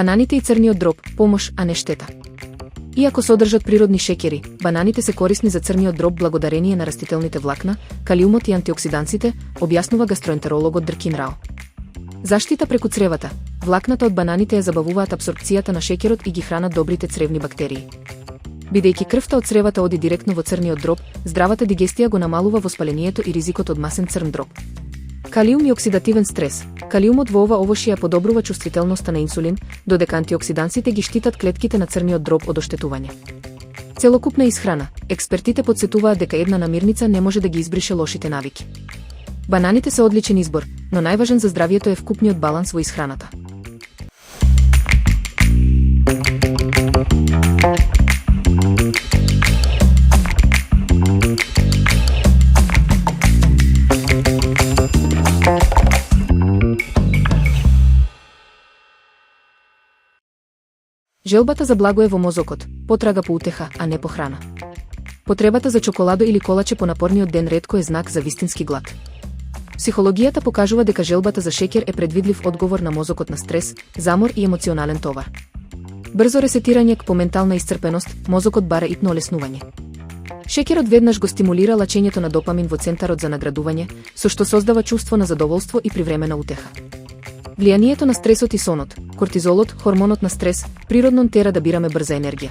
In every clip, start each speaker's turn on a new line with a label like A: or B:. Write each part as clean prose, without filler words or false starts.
A: Бананите и црниот дроб, помош, а не штета. Иако содржат природни шеќери, бананите се корисни за црниот дроб благодарение на растителните влакна, калиумот и антиоксидансите, објаснува гастроентерологот Дркин Рао. Заштита преку цревата. Влакната од бананите ја забавуваат апсорбцијата на шеќерот и ги хранат добрите цревни бактерии. Бидејќи крвта од цревата оди директно во црниот дроб, здравата дигестија го намалува воспалението и ризикот од масен црн дроб. Калиум и оксидативен стрес. Калиумот во ова овошје ја подобрува чувствителноста на инсулин, додека антиоксидансите ги штитат клетките на црниот дроб од оштетување. Целокупна исхрана. Експертите потсетуваат дека една намирница не може да ги избрише лошите навики. Бананите се одличен избор, но најважен за здравието е вкупниот баланс во исхраната. Желбата за благо е во мозокот, потрага по утеха, а не по храна. Потребата за чоколадо или колаче по напорниот ден ретко е знак за вистински глад. Психологијата покажува дека желбата за шеќер е предвидлив одговор на мозокот на стрес, замор и емоционален товар. Брзо ресетирање по ментална исцрпеност, мозокот бара итно олеснување. Шеќерот веднаш го стимулира лачењето на допамин во центарот за наградување, со што создава чувство на задоволство и привремена утеха. Влијанието на стресот и сонот, кортизолот, хормонот на стрес, природно тера да бираме брза енергија.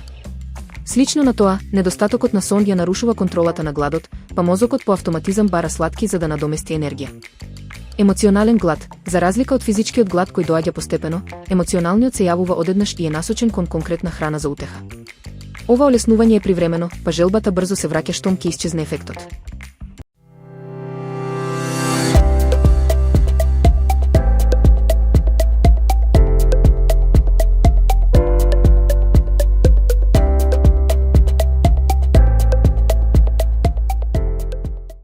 A: Слично на тоа, недостатокот на сон ја нарушува контролата на гладот, па мозокот по автоматизам бара сладки за да надомести енергија. Емоционален глад, за разлика од физичкиот глад кој доаѓа постепено, емоционалниот се јавува одеднаш и е насочен кон конкретна храна за утеха. Ова олеснување е привремено, па желбата брзо се враќа штом ќе исчезне ефектот.